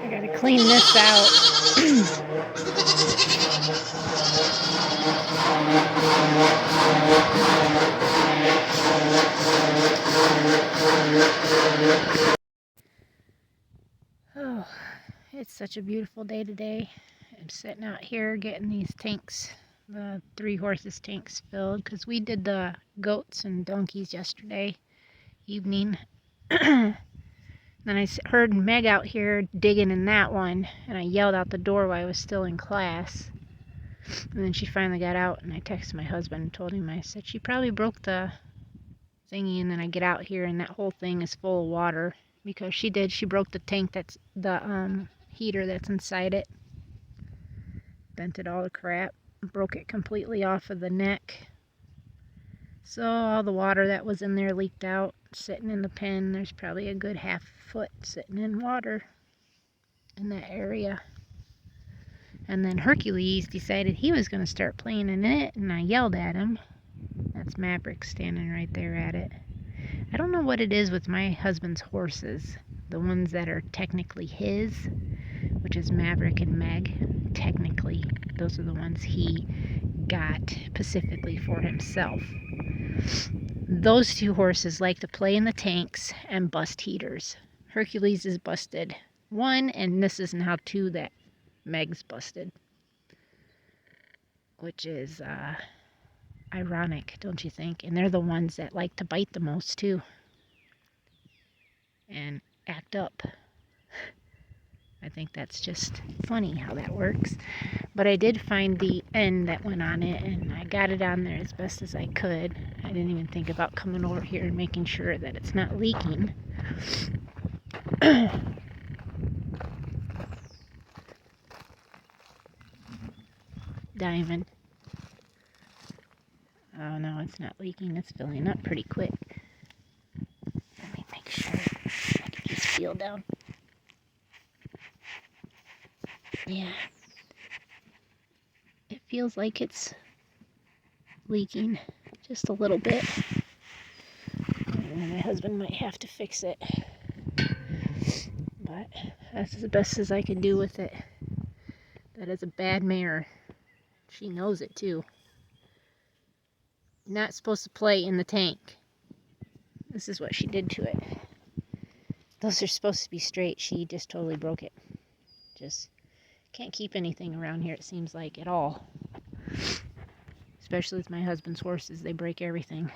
I gotta clean this out. Oh, it's such a beautiful day today. I'm sitting out here getting these tanks, the 3 horses tanks filled, because we did the goats and donkeys yesterday evening. Then I heard Meg out here digging in that one, and I yelled out the door while I was still in class. And then she finally got out, and I texted my husband and told him, I said, she probably broke the thingy, and then I get out here, and that whole thing is full of water. Because she did, she broke the tank that's, the heater that's inside it. Bent it all to crap, broke it completely off of the neck. So all the water that was in there leaked out, sitting in the pen. There's probably a good half foot sitting in water in that area. And then Hercules decided he was going to start playing in it, and I yelled at him. That's Maverick standing right there at it. I don't know what it is with my husband's horses, the ones that are technically his, which is Maverick and Meg. Technically, those are the ones he got specifically for himself. Those 2 horses like to play in the tanks and bust heaters. Hercules is busted 1, and this is now 2 that Meg's busted. Which is ironic, don't you think? And they're the ones that like to bite the most, too. And act up. I think that's just funny how that works. But I did find the end that went on it, and I got it on there as best as I could. I didn't even think about coming over here and making sure that it's not leaking. Diamond. Oh no, it's not leaking. It's filling up pretty quick. Let me make sure I can just feel down. Yeah. It feels like it's leaking just a little bit. And my husband might have to fix it. But that's as best as I can do with it. That is a bad mare. She knows it too. You're not supposed to play in the tank. This is what she did to it. Those are supposed to be straight. She just totally broke it. Just can't keep anything around here, it seems like, at all. Especially with my husband's horses. They break everything.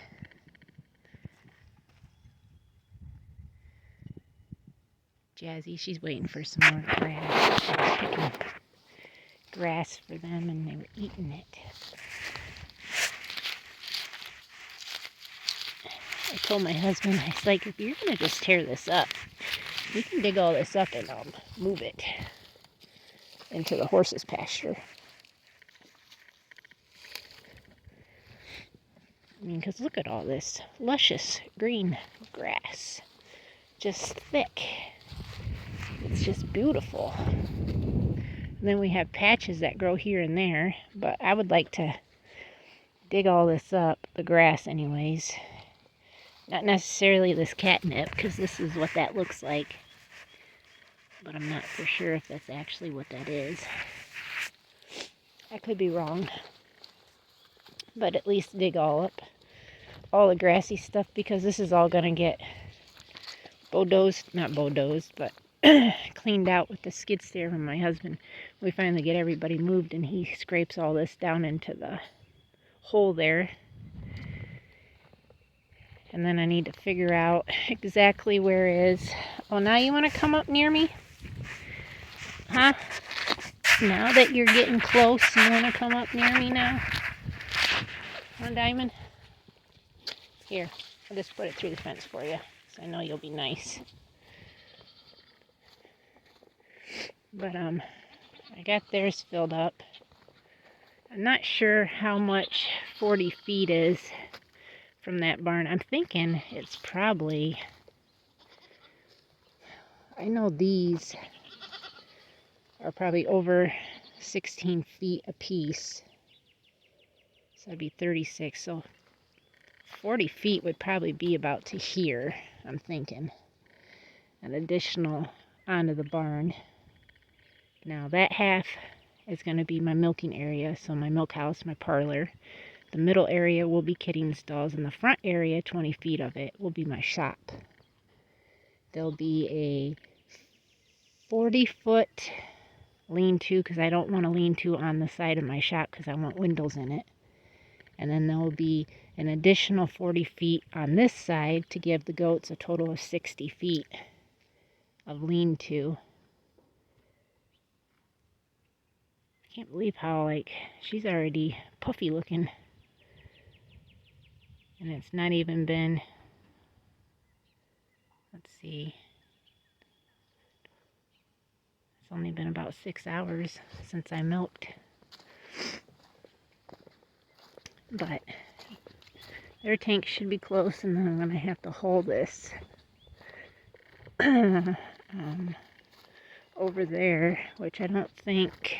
Jazzy, she's waiting for some more grass. I was picking grass for them, and they were eating it. I told my husband, I was like, if you're going to just tear this up, we can dig all this up and move it into the horses' pasture. I mean, because look at all this luscious green grass. Just thick. It's just beautiful. And then we have patches that grow here and there, but I would like to dig all this up, the grass anyways. Not necessarily this catnip, because this is what that looks like. but I'm not for sure if that's actually what that is. I could be wrong. But at least dig all up all the grassy stuff, because this is all gonna get not bulldozed, but cleaned out with the skid steer from my husband. We finally get everybody moved, and he scrapes all this down into the hole there. And then I need to figure out exactly where it is. Oh, now you want to come up near me? Huh? Now that you're getting close, you want to come up near me now? Huh, Diamond? Here, I'll just put it through the fence for you, so I know you'll be nice. But, I got theirs filled up. I'm not sure how much 40 feet is from that barn. I'm thinking it's probably, I know these are probably over 16 feet a piece. So that'd be 36. So 40 feet would probably be about to here, I'm thinking. An additional onto the barn. Now that half is going to be my milking area, so my milk house, my parlor. The middle area will be kidding stalls, and the front area, 20 feet of it, will be my shop. There'll be a 40-foot lean-to, because I don't want a lean-to on the side of my shop because I want windows in it. And then there will be an additional 40 feet on this side to give the goats a total of 60 feet of lean-to. I can't believe how, like, she's already puffy looking. And it's not even been, let's see, it's only been about 6 hours since I milked. But their tank should be close, and then I'm going to have to haul this over there, which I don't think,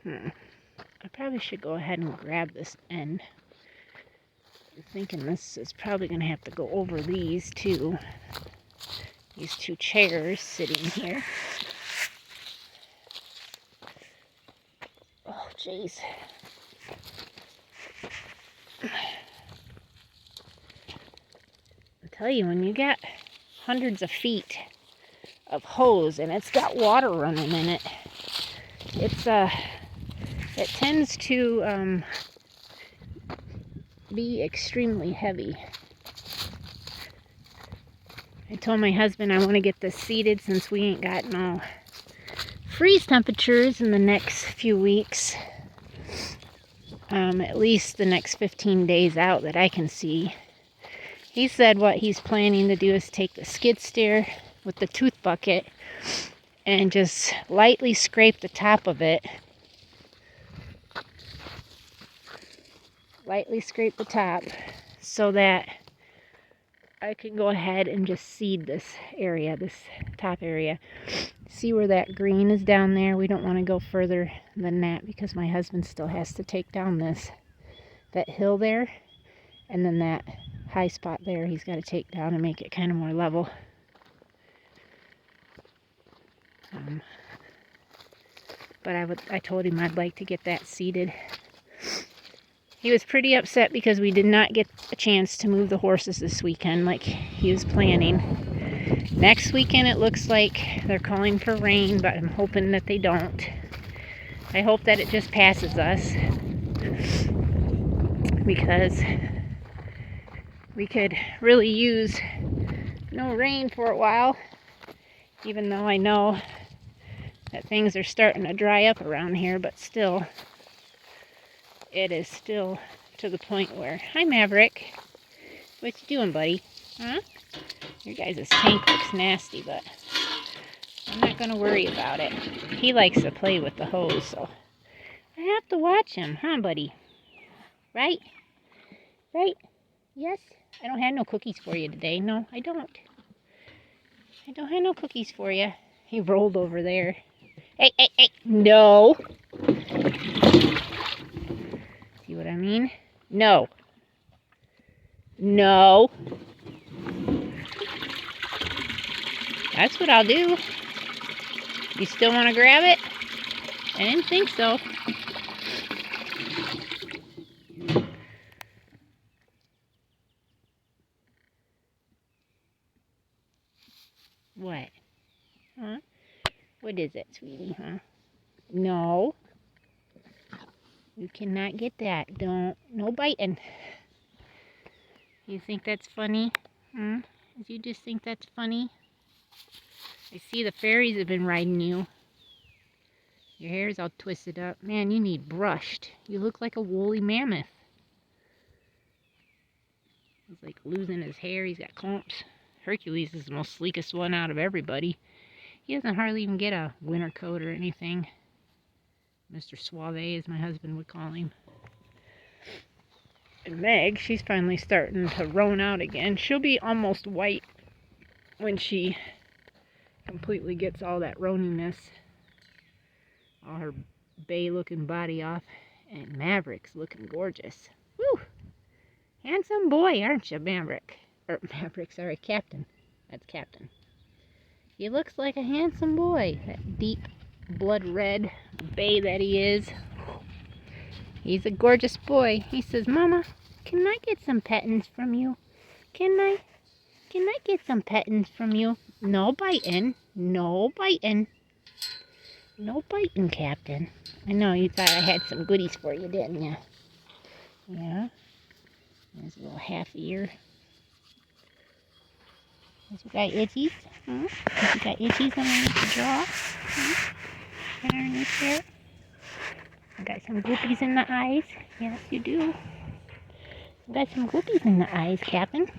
I probably should go ahead and grab this end. I'm thinking this is probably going to have to go over these two chairs sitting here. Oh, jeez. I tell you, when you got hundreds of feet of hose and it's got water running in it, it tends to be extremely heavy. I told my husband I want to get this seeded since we ain't got no freeze temperatures in the next few weeks. At least the next 15 days out that I can see. He said what he's planning to do is take the skid steer with the tooth bucket and just lightly scrape the top of it. Lightly scrape the top so that I can go ahead and just seed this area, this top area. See where that green is down there? We don't want to go further than that because my husband still has to take down that hill there, and then that high spot there he's got to take down and make it kind of more level. But I told him I'd like to get that seeded. He was pretty upset because we did not get a chance to move the horses this weekend like he was planning. Next weekend it looks like they're calling for rain, but I'm hoping that they don't. I hope that it just passes us, because we could really use no rain for a while, even though I know that things are starting to dry up around here, but still, it is still to the point where, hi Maverick, what you doing, buddy? Huh? Your guys' tank looks nasty, but I'm not going to worry about it. He likes to play with the hose, so I have to watch him, huh, buddy? Right? Right? Yes? I don't have no cookies for you today. No, I don't. I don't have no cookies for you. He rolled over there. Hey, hey, hey! No! See what I mean? No. No. That's what I'll do. You still want to grab it? I didn't think so. What? Huh? What is it, sweetie, huh? No. You cannot get that. Don't. No biting. You think that's funny? Hmm? You just think that's funny? I see the fairies have been riding you. Your hair's all twisted up. Man, you need brushed. You look like a woolly mammoth. He's like losing his hair. He's got clumps. Hercules is the most sleekest one out of everybody. He doesn't hardly even get a winter coat or anything. Mr. Suave, as my husband would call him. And Meg, she's finally starting to roan out again. She'll be almost white when she completely gets all that roaniness, all her bay-looking body off. And Maverick's looking gorgeous. Woo! Handsome boy, aren't you, Maverick? Or Maverick, sorry, Captain. That's Captain. He looks like a handsome boy. That deep blood red bay that he is. He's a gorgeous boy. He says, Mama, can I get some pettins from you? Can I get some pettins from you? No biting. No biting. No biting, Captain. I know you thought I had some goodies for you, didn't you? Yeah. There's a little half ear. You got itchies? Hmm? You got itchies underneath the jaw? Hmm? Right underneath there? I got some goopies in the eyes. Yes, you do. I got some goopies in the eyes, Captain.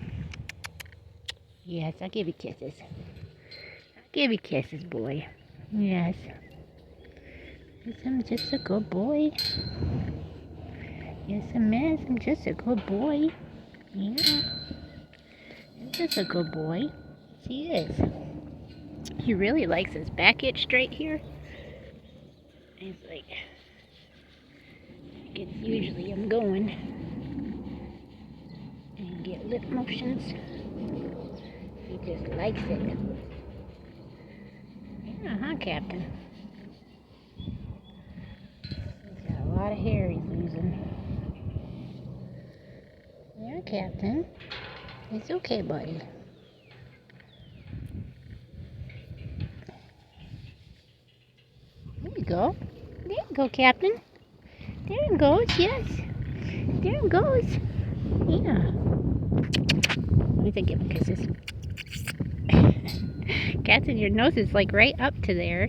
Yes, I'll give you kisses. I'll give you kisses, boy. Yes. Yes, I'm just a good boy. Yes, I'm just a good boy. Yeah. I'm just a good boy. Yes, he is. He really likes his back itch straight here. He's like, it's usually I'm going and get lip motions. He just likes it. Yeah, huh, Captain? He's got a lot of hair he's losing. Yeah, Captain. It's okay, buddy. There you go. There you go, Captain. There it goes, yes. There it goes. Yeah. Let me give him kisses. Captain, your nose is like right up to there.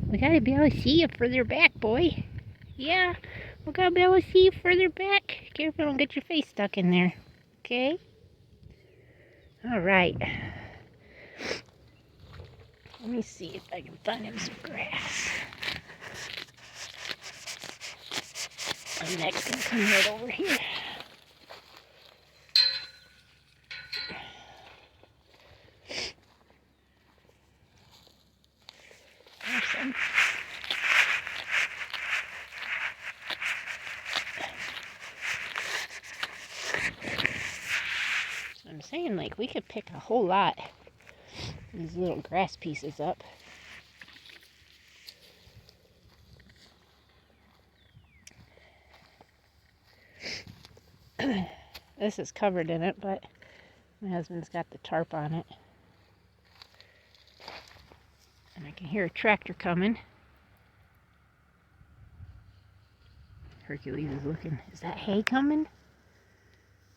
We gotta be able to see you further back, boy. Yeah, we gotta be able to see you further back. Careful, don't get your face stuck in there. Okay? Alright. Let me see if I can find him some grass. I'm next gonna come right over here. Awesome. I'm saying, like, we could pick a whole lot of these little grass pieces up. This is covered in it, but my husband's got the tarp on it. And I can hear a tractor coming. Hercules is looking. Is that hay coming?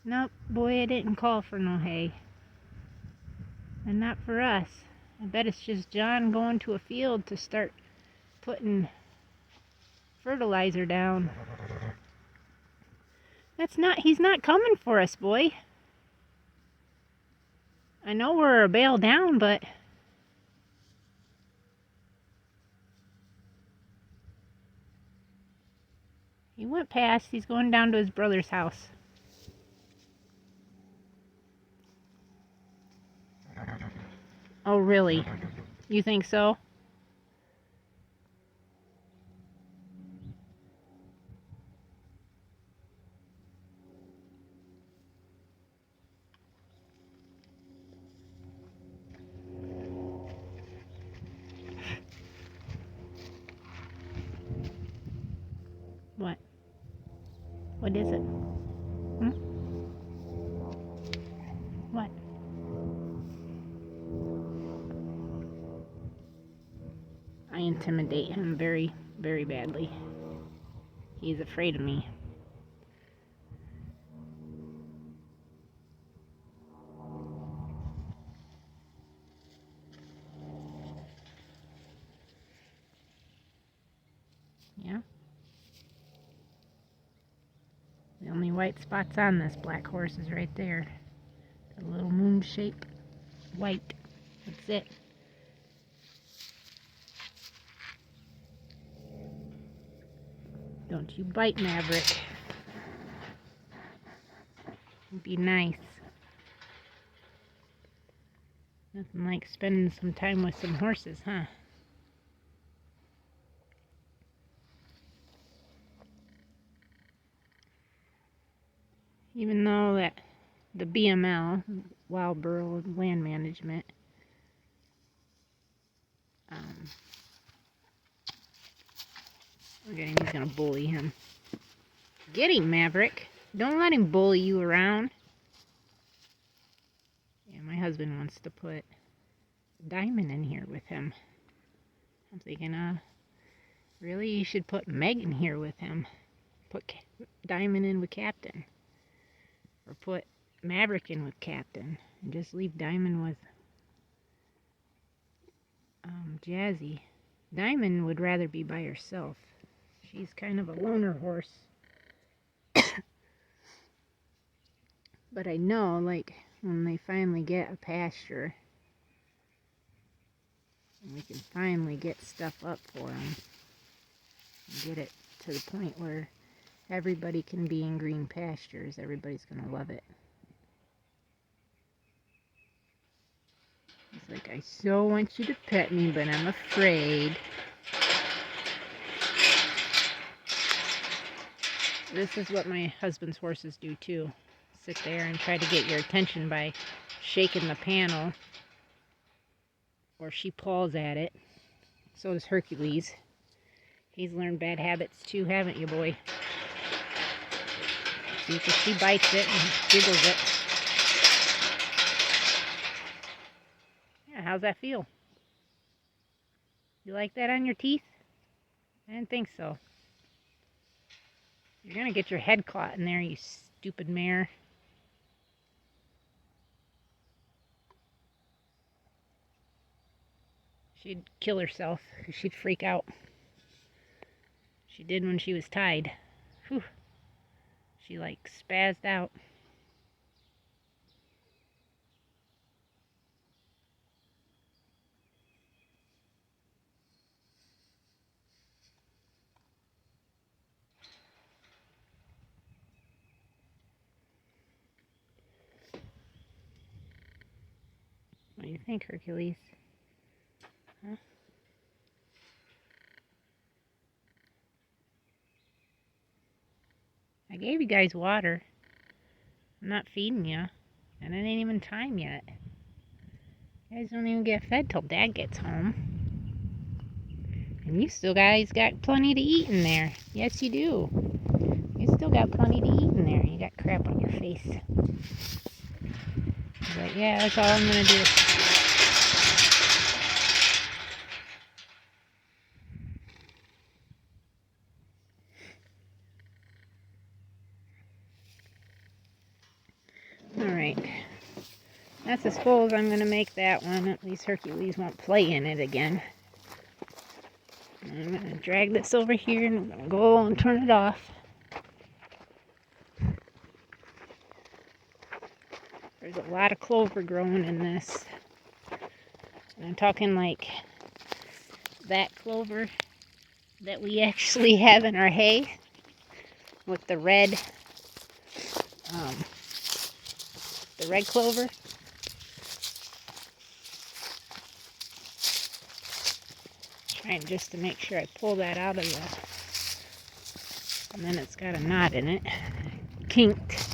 Nope, boy, I didn't call for no hay. And not for us. I bet it's just John going to a field to start putting fertilizer down. He's not coming for us, boy. I know we're a bale down, but he went past. He's going down to his brother's house. Oh, really? You think so? What? What is it? Hmm? What? I intimidate him very, very badly. He's afraid of me. Yeah? The only white spots on this black horse is right there. A little moon shape. White. That's it. Don't you bite, Maverick. Be nice. Nothing like spending some time with some horses, huh? Even though that the BML, Wild Borough Land Management, look at him, he's gonna bully him. Get him, Maverick. Don't let him bully you around. Yeah, my husband wants to put Diamond in here with him. I'm thinking, really, you should put Meg in here with him. Put Diamond in with Captain. Or put Maverick in with Captain. And just leave Diamond with Jazzy. Diamond would rather be by herself. She's kind of a loner horse. But I know, like, when they finally get a pasture, and we can finally get stuff up for them, and get it to the point where everybody can be in green pastures, everybody's going to love it. He's like, I so want you to pet me, but I'm afraid. This is what my husband's horses do too. Sit there and try to get your attention by shaking the panel, or she paws at it. So does Hercules. He's learned bad habits too, haven't you, boy? See, because she bites it and jiggles it. Yeah, how's that feel? You like that on your teeth? I didn't think so. You're gonna get your head caught in there, you stupid mare. She'd kill herself, because she'd freak out. She did when she was tied. Whew. She like spazzed out. What do you think, Hercules? Huh? I gave you guys water. I'm not feeding you. And it ain't even time yet. You guys don't even get fed till Dad gets home. And you still guys got plenty to eat in there. Yes, you do. You still got plenty to eat in there. You got crap on your face. He's like, yeah, that's all I'm going to do. Alright. That's as full as I'm going to make that one. At least Hercules won't play in it again. I'm going to drag this over here and I'm going to go and turn it off. There's a lot of clover growing in this. And I'm talking like that clover that we actually have in our hay with the red clover. Trying just to make sure I pull that out of the, and then it's got a knot in it, kinked.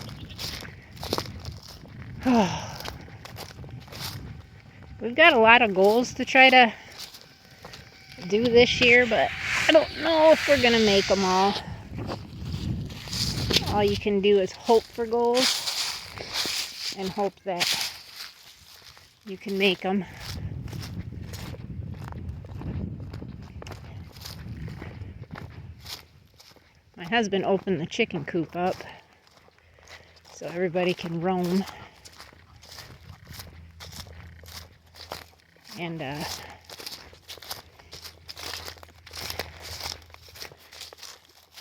We've got a lot of goals to try to do this year, but I don't know if we're gonna make them all. all you can do is hope for goals and hope that you can make them. My husband opened the chicken coop up so everybody can roam. And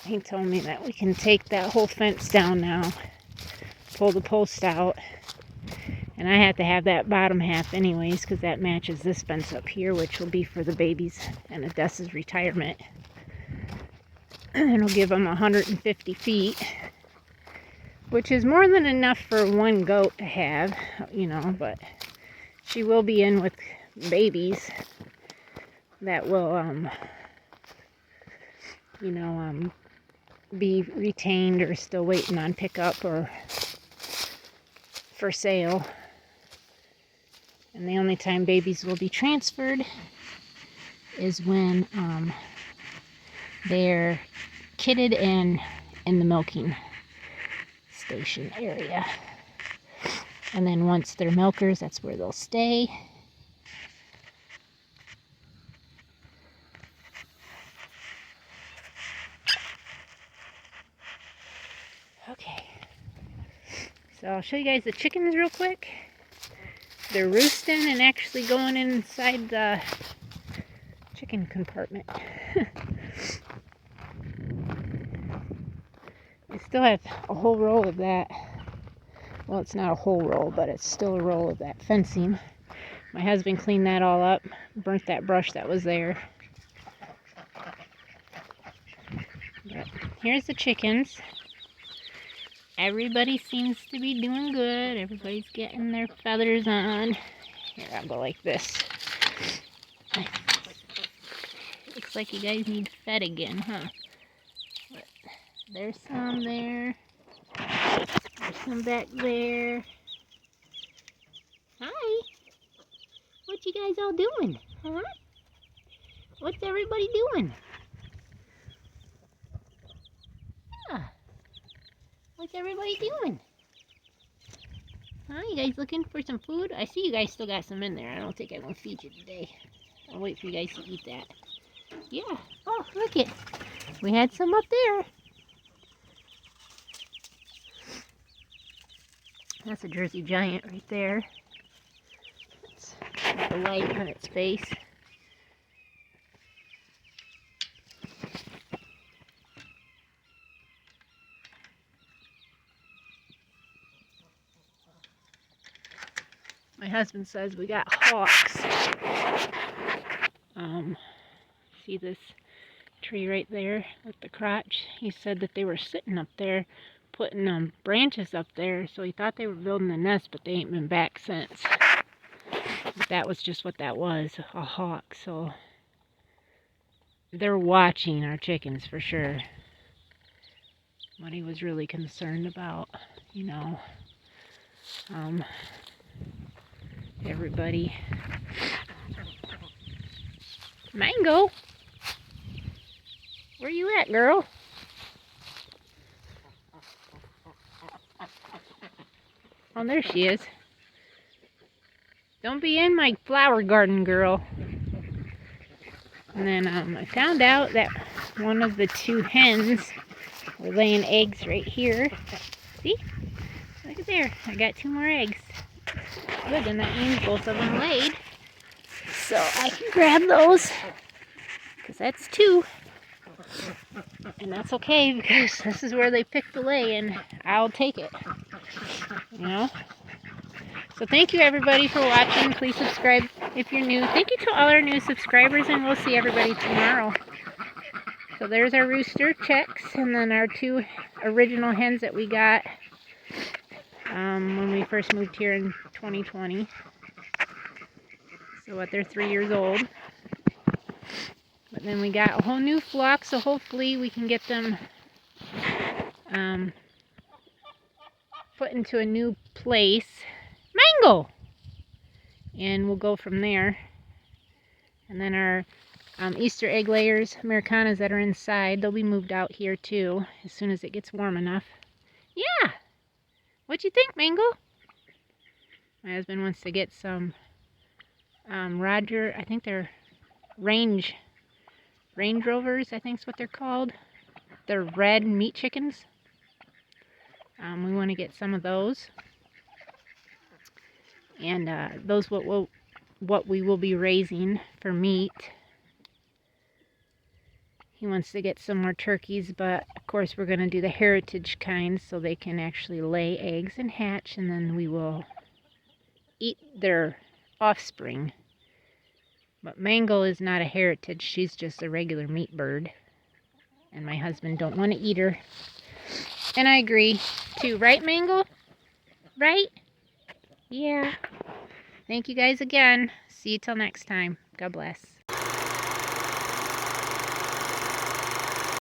he told me that we can take that whole fence down now, pull the post out, and I have to have that bottom half anyways because that matches this fence up here, which will be for the babies and Odessa's retirement. And it'll give them 150 feet, which is more than enough for one goat to have, you know, but she will be in with babies that will, you know, be retained or still waiting on pickup or for sale. And the only time babies will be transferred is when they're kitted and in the milking station area. And then once they're milkers, that's where they'll stay. Okay, so I'll show you guys the chickens real quick. They're roosting and actually going inside the chicken compartment. I still have a whole row of that. Well, it's not a whole row, but it's still a row of that fencing. My husband cleaned that all up, burnt that brush that was there. But here's the chickens. Everybody seems to be doing good. Everybody's getting their feathers on. Here, I'll go like this. Looks like you guys need fed again, huh? But there's some there. There's some back there. Hi. What you guys all doing? Huh? What's everybody doing? Yeah. What's everybody doing? Huh? You guys looking for some food? I see you guys still got some in there. I don't think I'm going to feed you today. I'll wait for you guys to eat that. Yeah. Oh, look it. We had some up there. That's a Jersey Giant right there. It's got the light on its face. My husband says we got hawks. See this tree right there with the crotch? He said that they were sitting up there putting branches up there, so he thought they were building a nest, but they ain't been back since. But that was just what that was, a hawk. So they're watching our chickens for sure. What he was really concerned about, you know, everybody. Mango, where you at, girl? Oh, there she is. Don't be in my flower garden, girl. And then I found out that one of the two hens were laying eggs right here. See? Look at there. I got 2 more eggs. Good, and that means both of them laid. So I can grab those, because that's 2. And that's okay, because this is where they pick the lay, and I'll take it. You know? So thank you everybody for watching. Please subscribe if you're new. Thank you to all our new subscribers, and we'll see everybody tomorrow. So there's our rooster chicks, and then our 2 original hens that we got when we first moved here in 2020. So what, they're 3 years old. But then we got a whole new flock, so hopefully we can get them put into a new place. Mango! And we'll go from there. And then our Easter egg layers, Americanas that are inside, they'll be moved out here too as soon as it gets warm enough. Yeah. What you think, Mangle? My husband wants to get some Roger, I think they're Range Rovers, I think is what they're called. They're red meat chickens. We want to get some of those. And those what we will be raising for meat. He wants to get some more turkeys, but of course we're going to do the heritage kind so they can actually lay eggs and hatch, and then we will eat their offspring. But Mangle is not a heritage, she's just a regular meat bird. And my husband don't want to eat her. And I agree too, right, Mangle? Right? Yeah. Thank you guys again. See you till next time. God bless.